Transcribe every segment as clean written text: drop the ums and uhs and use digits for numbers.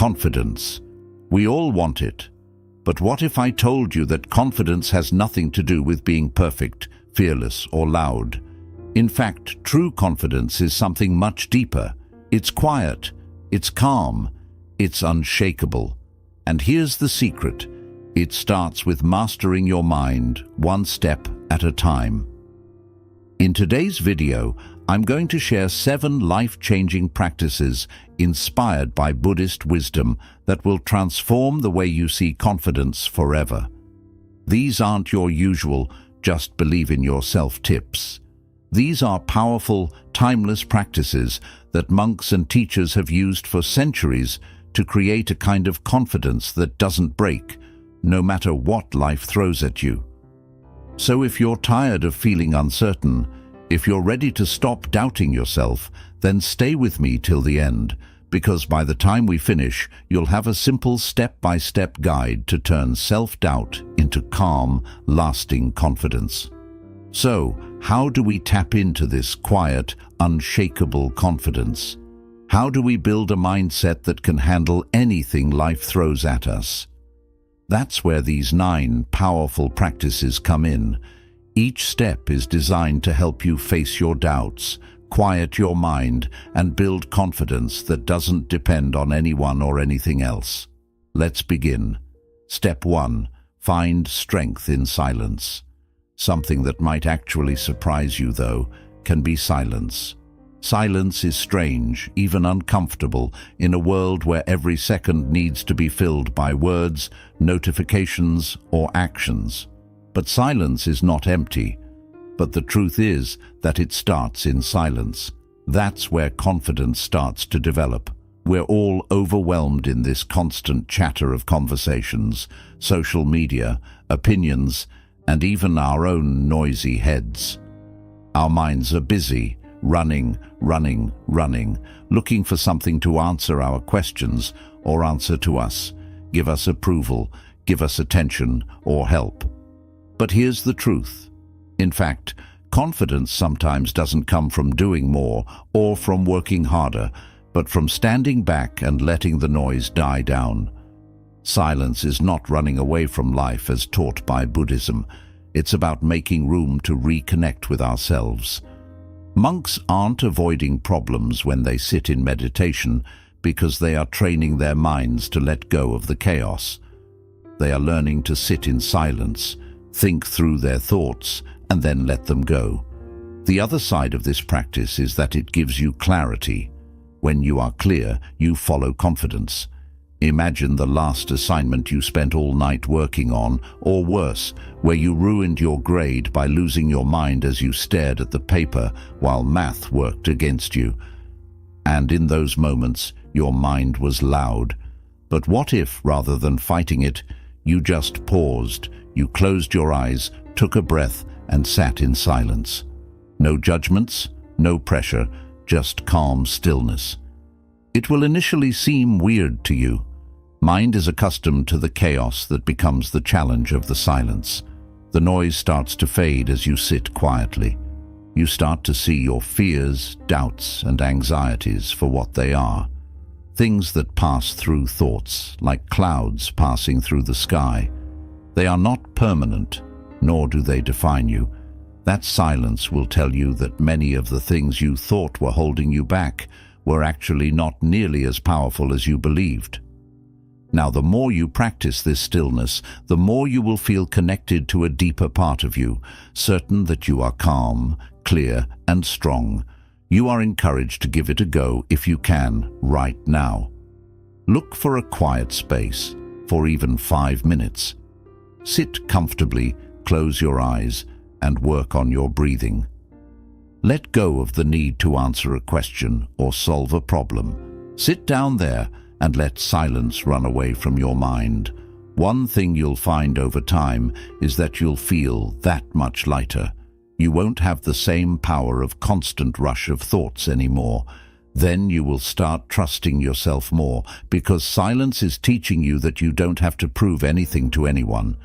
confidence. We all want it. But what if I told you that confidence has nothing to do with being perfect, fearless, or loud? In fact, true confidence is something much deeper. It's quiet, it's calm, it's unshakable. And here's the secret. It starts with mastering your mind, one step at a time. In today's video, I'm going to share 7 life-changing practices inspired by Buddhist wisdom that will transform the way you see confidence forever. These aren't your usual just believe in yourself tips. These are powerful, timeless practices that monks and teachers have used for centuries to create a kind of confidence that doesn't break, no matter what life throws at you. So if you're tired of feeling uncertain, if you're ready to stop doubting yourself, then stay with me till the end, because by the time we finish, you'll have a simple step-by-step guide to turn self-doubt into calm, lasting confidence. So, how do we tap into this quiet, unshakable confidence? How do we build a mindset that can handle anything life throws at us? That's where these 9 powerful practices come in. Each step is designed to help you face your doubts, quiet your mind, and build confidence that doesn't depend on anyone or anything else. Let's begin. Step 1. Find strength in silence. Something that might actually surprise you, though, can be silence. Silence is strange, even uncomfortable, in a world where every second needs to be filled by words, notifications, or actions. But silence is not empty. But the truth is that it starts in silence. That's where confidence starts to develop. We're all overwhelmed in this constant chatter of conversations, social media, opinions, and even our own noisy heads. Our minds are busy, running, looking for something to answer our questions or answer to us, give us approval, give us attention, or help. But here's the truth. In fact, confidence sometimes doesn't come from doing more or from working harder, but from standing back and letting the noise die down. Silence is not running away from life as taught by Buddhism. It's about making room to reconnect with ourselves. Monks aren't avoiding problems when they sit in meditation because they are training their minds to let go of the chaos. They are learning to sit in silence, think through their thoughts, and then let them go. The other side of this practice is that it gives you clarity. When you are clear, you follow confidence. Imagine the last assignment you spent all night working on, or worse, where you ruined your grade by losing your mind as you stared at the paper while math worked against you. And in those moments, your mind was loud. But what if, rather than fighting it, you just paused, you closed your eyes, took a breath, and sat in silence? No judgments, no pressure, just calm stillness. It will initially seem weird to you. Mind is accustomed to the chaos that becomes the challenge of the silence. The noise starts to fade as you sit quietly. You start to see your fears, doubts, and anxieties for what they are. Things that pass through thoughts, like clouds passing through the sky. They are not permanent, nor do they define you. That silence will tell you that many of the things you thought were holding you back were actually not nearly as powerful as you believed. Now, the more you practice this stillness, the more you will feel connected to a deeper part of you, certain that you are calm, clear, and strong. You are encouraged to give it a go if you can, right now. Look for a quiet space, for even 5 minutes. Sit comfortably, close your eyes, and work on your breathing. Let go of the need to answer a question or solve a problem. Sit down there and let silence run away from your mind. One thing you'll find over time is that you'll feel that much lighter. You won't have the same power of constant rush of thoughts anymore. Then you will start trusting yourself more, because silence is teaching you that you don't have to prove anything to anyone.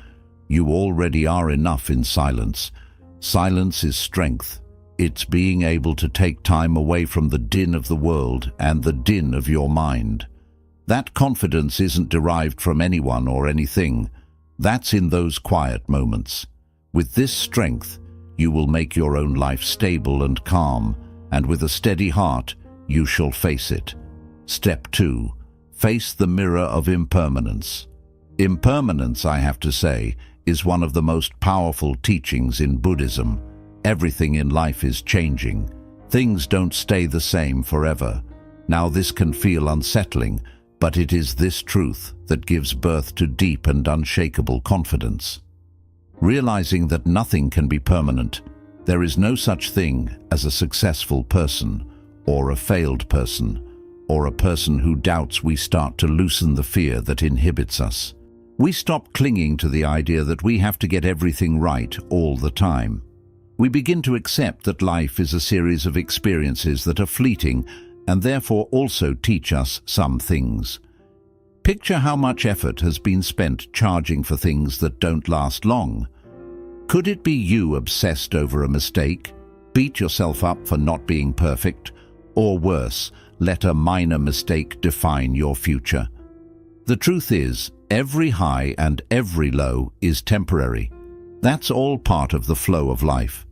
You already are enough in silence. Silence is strength. It's being able to take time away from the din of the world and the din of your mind. That confidence isn't derived from anyone or anything. That's in those quiet moments. With this strength, you will make your own life stable and calm, and with a steady heart, you shall face it. Step 2. Face the mirror of impermanence. Impermanence, I have to say, is one of the most powerful teachings in Buddhism. Everything in life is changing. Things don't stay the same forever. Now this can feel unsettling, but it is this truth that gives birth to deep and unshakable confidence. Realizing that nothing can be permanent, there is no such thing as a successful person, or a failed person, or a person who doubts, we start to loosen the fear that inhibits us. We stop clinging to the idea that we have to get everything right all the time. We begin to accept that life is a series of experiences that are fleeting and therefore also teach us some things. Picture how much effort has been spent charging for things that don't last long. Could it be you obsessed over a mistake, beat yourself up for not being perfect, or worse, let a minor mistake define your future? The truth is, every high and every low is temporary. That's all part of the flow of life.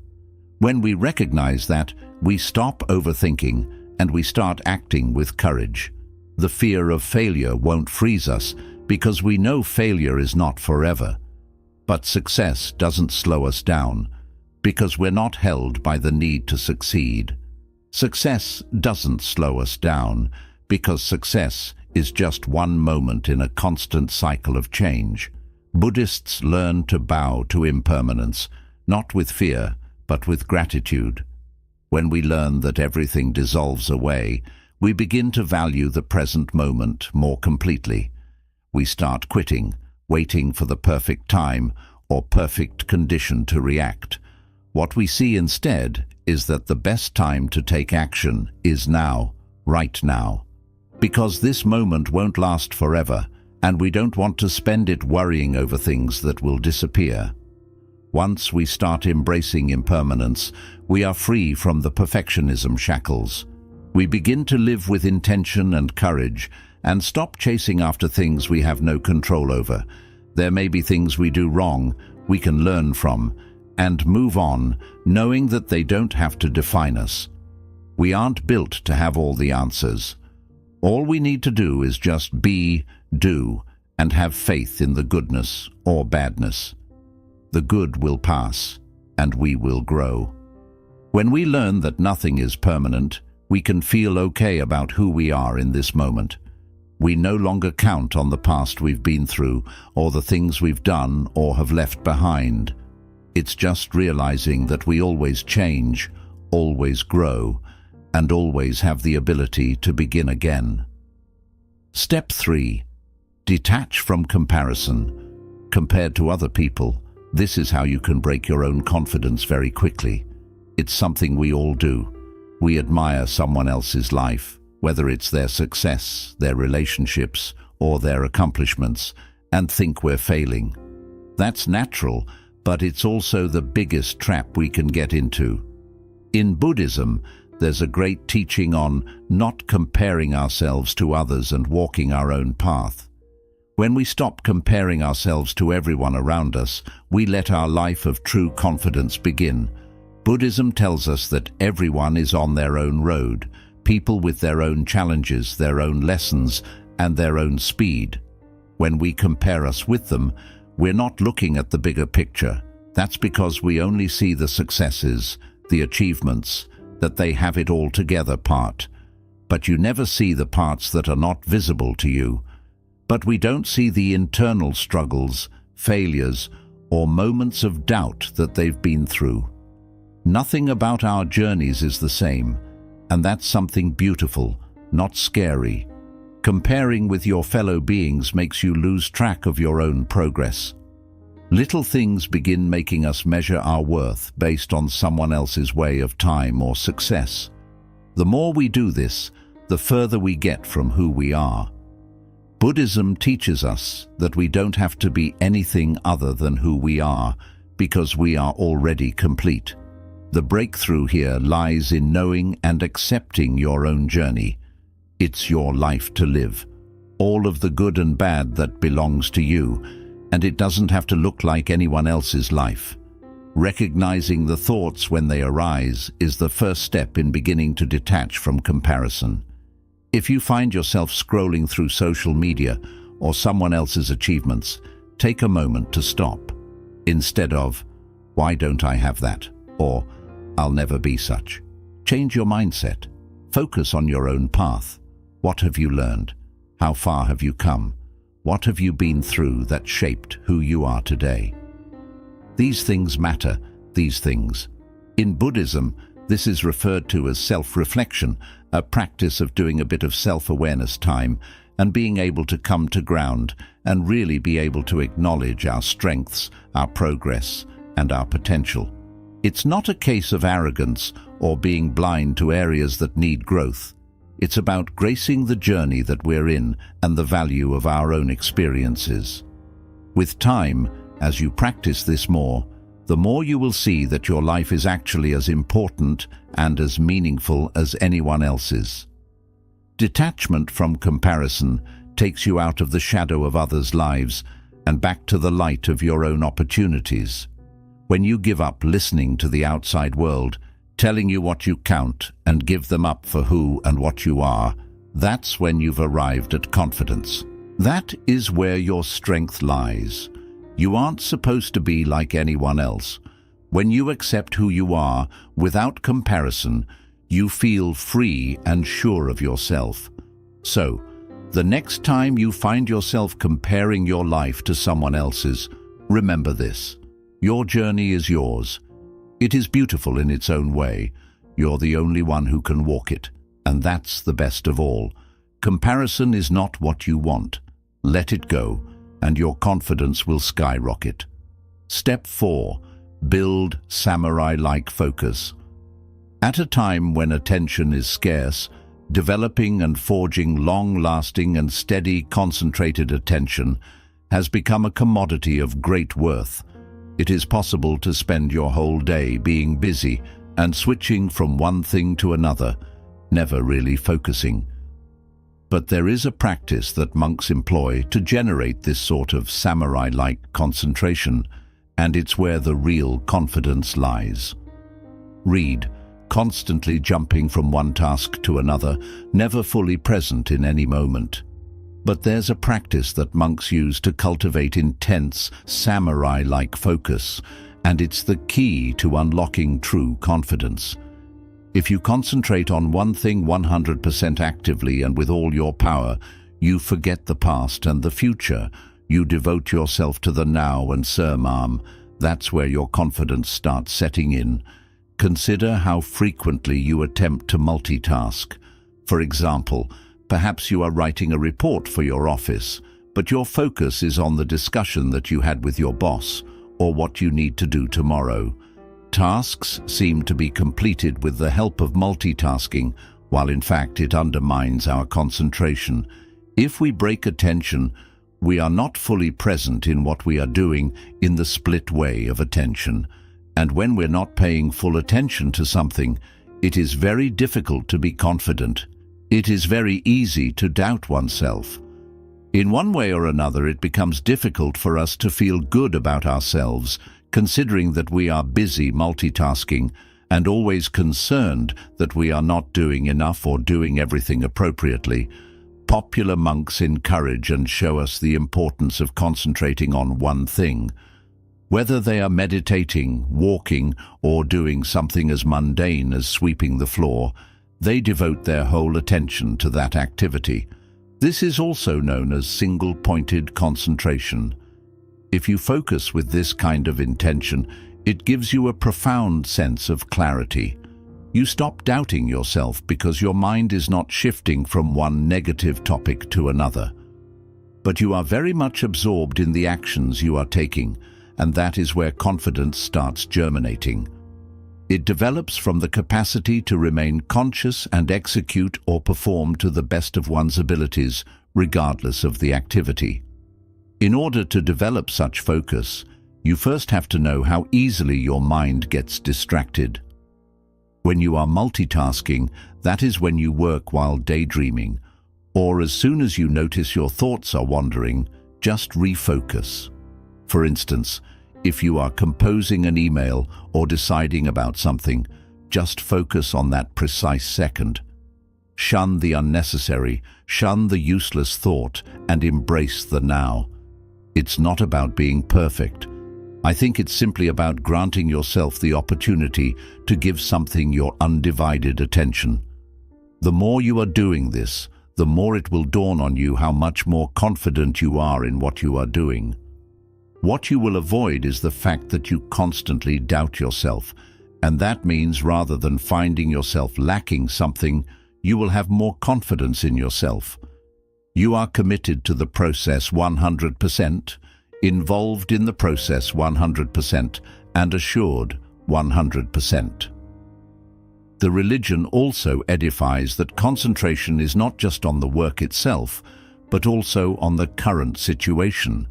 When we recognize that, we stop overthinking and we start acting with courage. The fear of failure won't freeze us because we know failure is not forever. But success doesn't slow us down because we're not held by the need to succeed. Success doesn't slow us down because success is just one moment in a constant cycle of change. Buddhists learn to bow to impermanence, not with fear, but with gratitude. When we learn that everything dissolves away, we begin to value the present moment more completely. We start quitting, waiting for the perfect time or perfect condition to react. What we see instead is that the best time to take action is now, right now. Because this moment won't last forever, and we don't want to spend it worrying over things that will disappear. Once we start embracing impermanence, we are free from the perfectionism shackles. We begin to live with intention and courage and stop chasing after things we have no control over. There may be things we do wrong, we can learn from, and move on, knowing that they don't have to define us. We aren't built to have all the answers. All we need to do is just be, do, and have faith in the goodness or badness. The good will pass, and we will grow. When we learn that nothing is permanent, we can feel okay about who we are in this moment. We no longer count on the past we've been through, or the things we've done or have left behind. It's just realizing that we always change, always grow, and always have the ability to begin again. Step 3. Detach from comparison. Compared to other people, this is how you can break your own confidence very quickly. It's something we all do. We admire someone else's life, whether it's their success, their relationships, or their accomplishments, and think we're failing. That's natural, but it's also the biggest trap we can get into. In Buddhism, there's a great teaching on not comparing ourselves to others and walking our own path. When we stop comparing ourselves to everyone around us, we let our life of true confidence begin. Buddhism tells us that everyone is on their own road, people with their own challenges, their own lessons, and their own speed. When we compare us with them, we're not looking at the bigger picture. That's because we only see the successes, the achievements, that they have it all together part. But you never see the parts that are not visible to you. But we don't see the internal struggles, failures, or moments of doubt that they've been through. Nothing about our journeys is the same, and that's something beautiful, not scary. Comparing with your fellow beings makes you lose track of your own progress. Little things begin making us measure our worth based on someone else's way of time or success. The more we do this, the further we get from who we are. Buddhism teaches us that we don't have to be anything other than who we are, because we are already complete. The breakthrough here lies in knowing and accepting your own journey. It's your life to live. all of the good and bad that belongs to you, and it doesn't have to look like anyone else's life. Recognizing the thoughts when they arise is the first step in beginning to detach from comparison. If you find yourself scrolling through social media or someone else's achievements, take a moment to stop. Instead of, "Why don't I have that?" or "I'll never be such." Change your mindset. Focus on your own path. What have you learned? How far have you come? What have you been through that shaped who you are today? These things matter, these things. In Buddhism, this is referred to as self-reflection, a practice of doing a bit of self-awareness time and being able to come to ground and really be able to acknowledge our strengths, our progress, and our potential. It's not a case of arrogance or being blind to areas that need growth. It's about gracing the journey that we're in and the value of our own experiences. With time, as you practice this more, the more you will see that your life is actually as important and as meaningful as anyone else's. Detachment from comparison takes you out of the shadow of others' lives and back to the light of your own opportunities. When you give up listening to the outside world, telling you what you count, and give them up for who and what you are, that's when you've arrived at confidence. That is where your strength lies. You aren't supposed to be like anyone else. When you accept who you are without comparison, you feel free and sure of yourself. So, the next time you find yourself comparing your life to someone else's, remember this. Your journey is yours. It is beautiful in its own way. You're the only one who can walk it, and that's the best of all. Comparison is not what you want. Let it go, and your confidence will skyrocket. Step 4. Build samurai-like focus. At a time when attention is scarce, developing and forging long-lasting and steady concentrated attention has become a commodity of great worth. It is possible to spend your whole day being busy and switching from one thing to another, never really focusing. But there is a practice that monks employ to generate this sort of samurai-like concentration, and it's where the real confidence lies. Read, constantly jumping from one task to another, never fully present in any moment. But there's a practice that monks use to cultivate intense, samurai-like focus, and it's the key to unlocking true confidence. If you concentrate on one thing 100% actively and with all your power, you forget the past and the future. You devote yourself to the now and surmam. That's where your confidence starts setting in. Consider how frequently you attempt to multitask. For example, perhaps you are writing a report for your office, but your focus is on the discussion that you had with your boss or what you need to do tomorrow. Tasks seem to be completed with the help of multitasking, while in fact it undermines our concentration. If we break attention, we are not fully present in what we are doing in the split way of attention. And when we're not paying full attention to something, it is very difficult to be confident. It is very easy to doubt oneself. In one way or another, it becomes difficult for us to feel good about ourselves, considering that we are busy multitasking and always concerned that we are not doing enough or doing everything appropriately. Popular monks encourage and show us the importance of concentrating on one thing. Whether they are meditating, walking, or doing something as mundane as sweeping the floor, they devote their whole attention to that activity. This is also known as single-pointed concentration. If you focus with this kind of intention, it gives you a profound sense of clarity. You stop doubting yourself because your mind is not shifting from one negative topic to another. But you are very much absorbed in the actions you are taking, and that is where confidence starts germinating. It develops from the capacity to remain conscious and execute or perform to the best of one's abilities, regardless of the activity. In order to develop such focus, you first have to know how easily your mind gets distracted. When you are multitasking, that is when you work while daydreaming, Or as soon as you notice your thoughts are wandering, just refocus. For instance, if you are composing an email or deciding about something, just focus on that precise second. Shun the unnecessary, shun the useless thought, and embrace the now. It's not about being perfect. I think it's simply about granting yourself the opportunity to give something your undivided attention. The more you are doing this, the more it will dawn on you how much more confident you are in what you are doing. What you will avoid is the fact that you constantly doubt yourself, and that means rather than finding yourself lacking something, you will have more confidence in yourself. You are committed to the process 100%, involved in the process 100%, and assured 100%. The religion also edifies that concentration is not just on the work itself, but also on the current situation.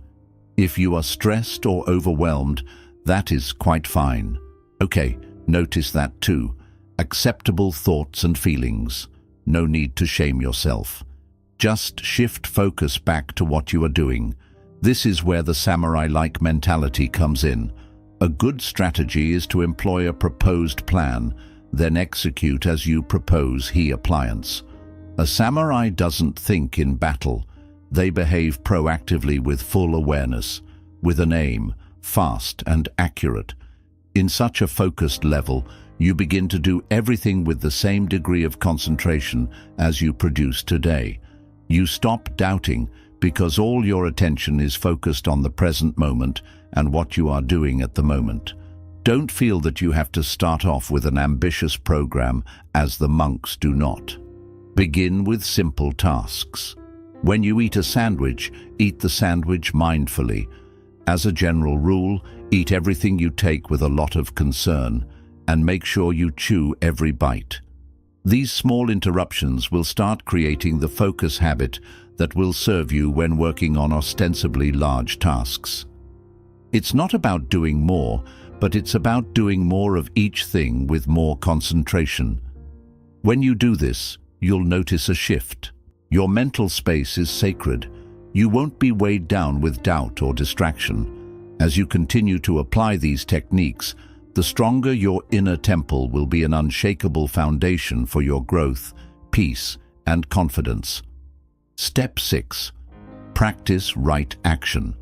If you are stressed or overwhelmed, that is quite fine. Okay, notice that too. Acceptable thoughts and feelings. No need to shame yourself. Just shift focus back to what you are doing. This is where the samurai-like mentality comes in. A good strategy is to employ a proposed plan, then execute as you propose he appliance. A samurai doesn't think in battle. They behave proactively with full awareness, with an aim, fast and accurate. In such a focused level, you begin to do everything with the same degree of concentration as you produce today. You stop doubting because all your attention is focused on the present moment and what you are doing at the moment. Don't feel that you have to start off with an ambitious program, as the monks do not. Begin with simple tasks. When you eat a sandwich, eat the sandwich mindfully. As a general rule, eat everything you take with a lot of concern, and make sure you chew every bite. These small interruptions will start creating the focus habit that will serve you when working on ostensibly large tasks. It's not about doing more, but it's about doing more of each thing with more concentration. When you do this, you'll notice a shift. Your mental space is sacred. You won't be weighed down with doubt or distraction. As you continue to apply these techniques, the stronger your inner temple will be an unshakable foundation for your growth, peace, and confidence. Step 6. Practice right action.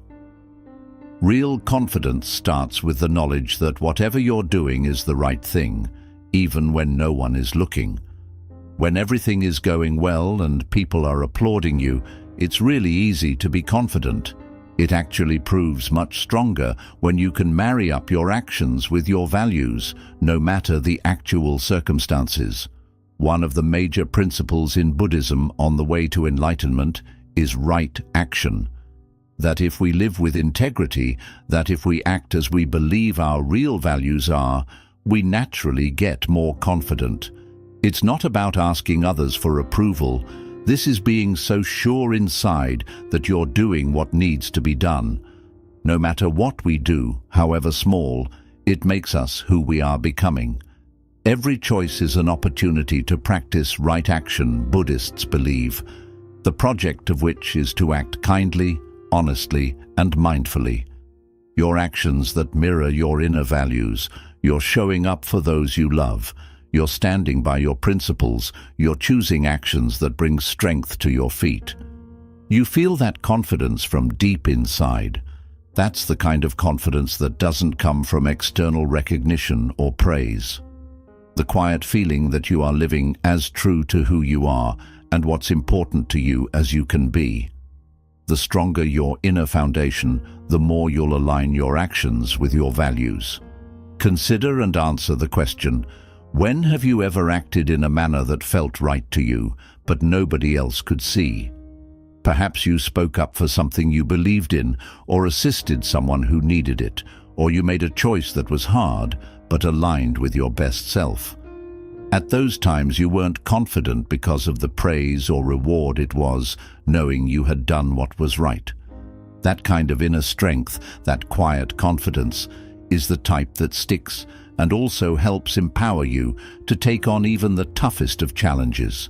Real confidence starts with the knowledge that whatever you're doing is the right thing, even when no one is looking. When everything is going well and people are applauding you, it's really easy to be confident. It actually proves much stronger when you can marry up your actions with your values, no matter the actual circumstances. One of the major principles in Buddhism on the way to enlightenment is right action. That if we live with integrity, that if we act as we believe our real values are, we naturally get more confident. It's not about asking others for approval. This is being so sure inside that you're doing what needs to be done. No matter what we do, however small, it makes us who we are becoming. Every choice is an opportunity to practice right action, Buddhists believe, the project of which is to act kindly, honestly, and mindfully. Your actions that mirror your inner values, you're showing up for those you love, you're standing by your principles, you're choosing actions that bring strength to your feet. You feel that confidence from deep inside. That's the kind of confidence that doesn't come from external recognition or praise. The quiet feeling that you are living as true to who you are and what's important to you as you can be. The stronger your inner foundation, the more you'll align your actions with your values. Consider and answer the question, when have you ever acted in a manner that felt right to you, but nobody else could see? Perhaps you spoke up for something you believed in, or assisted someone who needed it, or you made a choice that was hard, but aligned with your best self. At those times you weren't confident because of the praise or reward it was, knowing you had done what was right. That kind of inner strength, that quiet confidence, is the type that sticks and also helps empower you to take on even the toughest of challenges.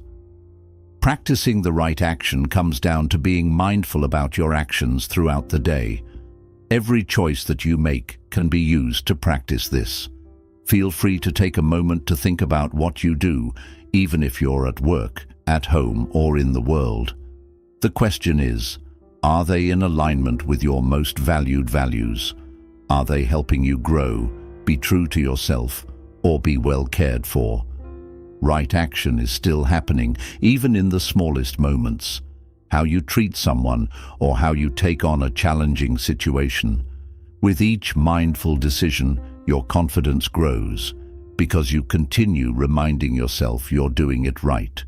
Practicing the right action comes down to being mindful about your actions throughout the day. Every choice that you make can be used to practice this. Feel free to take a moment to think about what you do, even if you're at work, at home, or in the world. The question is, are they in alignment with your most valued values? Are they helping you grow, be true to yourself, or be well cared for? Right action is still happening, even in the smallest moments. How you treat someone, or how you take on a challenging situation. With each mindful decision, your confidence grows, because you continue reminding yourself you're doing it right.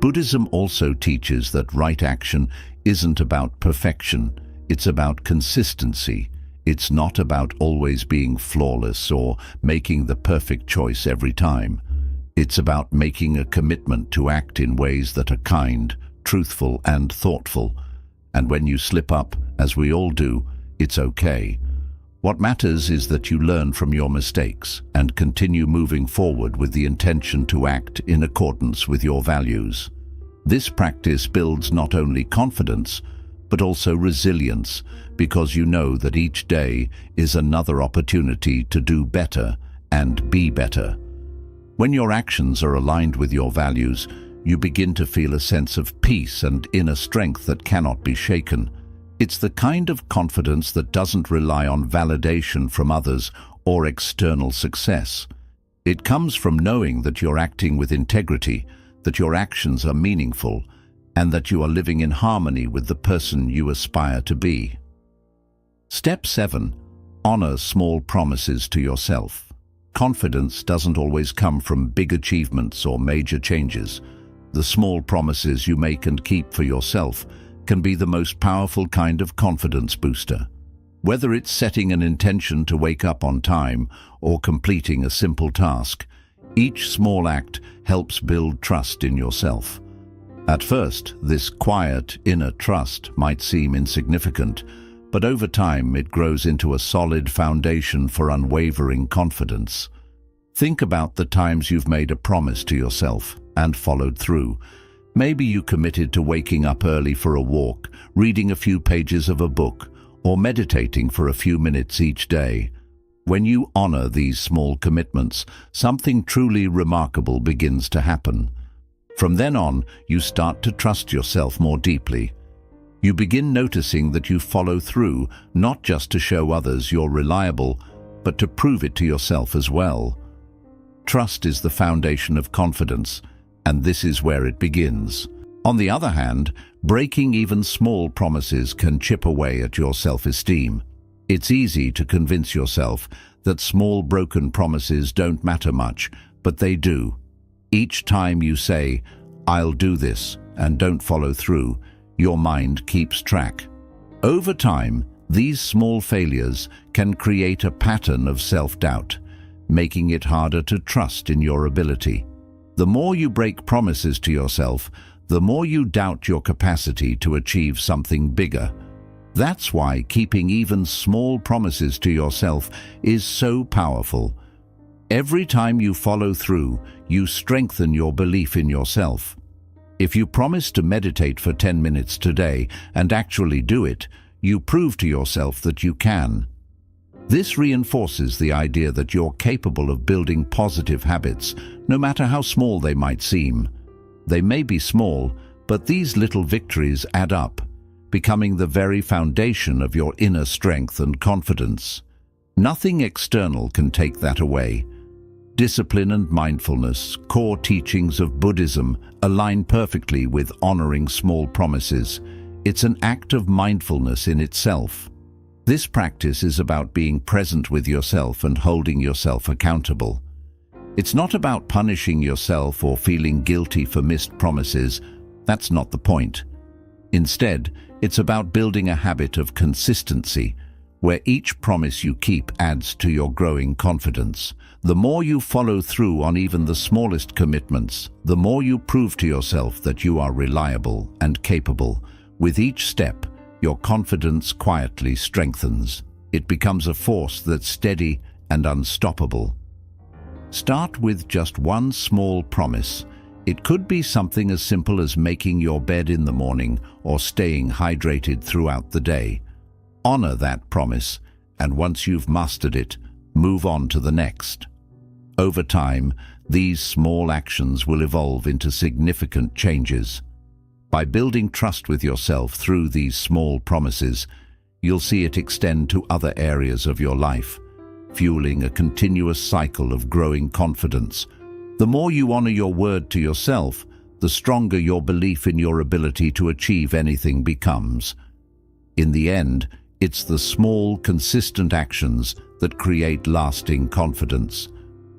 Buddhism also teaches that right action isn't about perfection, it's about consistency. It's not about always being flawless or making the perfect choice every time. It's about making a commitment to act in ways that are kind, truthful, and thoughtful. And when you slip up, as we all do, it's okay. What matters is that you learn from your mistakes and continue moving forward with the intention to act in accordance with your values. This practice builds not only confidence, but also resilience, because you know that each day is another opportunity to do better and be better. When your actions are aligned with your values, you begin to feel a sense of peace and inner strength that cannot be shaken. It's the kind of confidence that doesn't rely on validation from others or external success. It comes from knowing that you're acting with integrity, that your actions are meaningful, and that you are living in harmony with the person you aspire to be. Step 7. Honor small promises to yourself. Confidence doesn't always come from big achievements or major changes. The small promises you make and keep for yourself can be the most powerful kind of confidence booster. Whether it's setting an intention to wake up on time or completing a simple task, each small act helps build trust in yourself. At first, this quiet, inner trust might seem insignificant, but over time it grows into a solid foundation for unwavering confidence. Think about the times you've made a promise to yourself and followed through. Maybe you committed to waking up early for a walk, reading a few pages of a book, or meditating for a few minutes each day. When you honor these small commitments, something truly remarkable begins to happen. From then on, you start to trust yourself more deeply. You begin noticing that you follow through, not just to show others you're reliable, but to prove it to yourself as well. Trust is the foundation of confidence, and this is where it begins. On the other hand, breaking even small promises can chip away at your self-esteem. It's easy to convince yourself that small broken promises don't matter much, but they do. Each time you say, "I'll do this," and don't follow through, your mind keeps track. Over time, these small failures can create a pattern of self-doubt, making it harder to trust in your ability. The more you break promises to yourself, the more you doubt your capacity to achieve something bigger. That's why keeping even small promises to yourself is so powerful. Every time you follow through, you strengthen your belief in yourself. If you promise to meditate for 10 minutes today and actually do it, you prove to yourself that you can. This reinforces the idea that you're capable of building positive habits, no matter how small they might seem. They may be small, but these little victories add up, becoming the very foundation of your inner strength and confidence. Nothing external can take that away. Discipline and mindfulness, core teachings of Buddhism, align perfectly with honoring small promises. It's an act of mindfulness in itself. This practice is about being present with yourself and holding yourself accountable. It's not about punishing yourself or feeling guilty for missed promises. That's not the point. Instead, it's about building a habit of consistency, where each promise you keep adds to your growing confidence. The more you follow through on even the smallest commitments, the more you prove to yourself that you are reliable and capable. With each step, your confidence quietly strengthens. It becomes a force that's steady and unstoppable. Start with just one small promise. It could be something as simple as making your bed in the morning or staying hydrated throughout the day. Honor that promise, and once you've mastered it, move on to the next. Over time, these small actions will evolve into significant changes. By building trust with yourself through these small promises, you'll see it extend to other areas of your life, fueling a continuous cycle of growing confidence. The more you honor your word to yourself, the stronger your belief in your ability to achieve anything becomes. In the end, it's the small, consistent actions that create lasting confidence.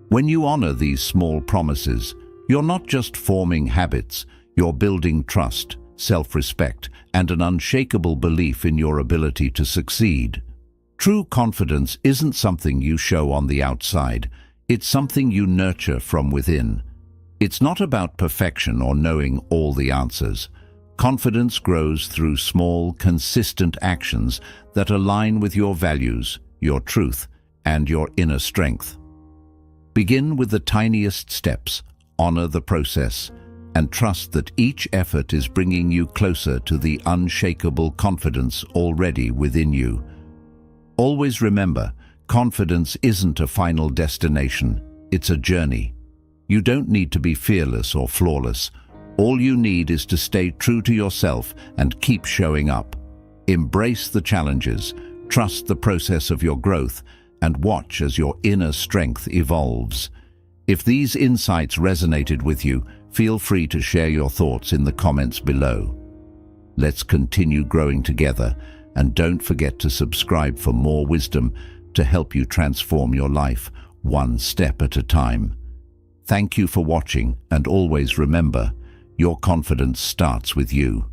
When you honor these small promises, you're not just forming habits, you're building trust, self-respect, and an unshakable belief in your ability to succeed. True confidence isn't something you show on the outside, it's something you nurture from within. It's not about perfection or knowing all the answers. Confidence grows through small, consistent actions that align with your values, your truth, and your inner strength. Begin with the tiniest steps, honor the process, and trust that each effort is bringing you closer to the unshakable confidence already within you. Always remember, confidence isn't a final destination, it's a journey. You don't need to be fearless or flawless. All you need is to stay true to yourself and keep showing up. Embrace the challenges, trust the process of your growth, and watch as your inner strength evolves. If these insights resonated with you, feel free to share your thoughts in the comments below. Let's continue growing together, and don't forget to subscribe for more wisdom to help you transform your life one step at a time. Thank you for watching, and always remember, your confidence starts with you.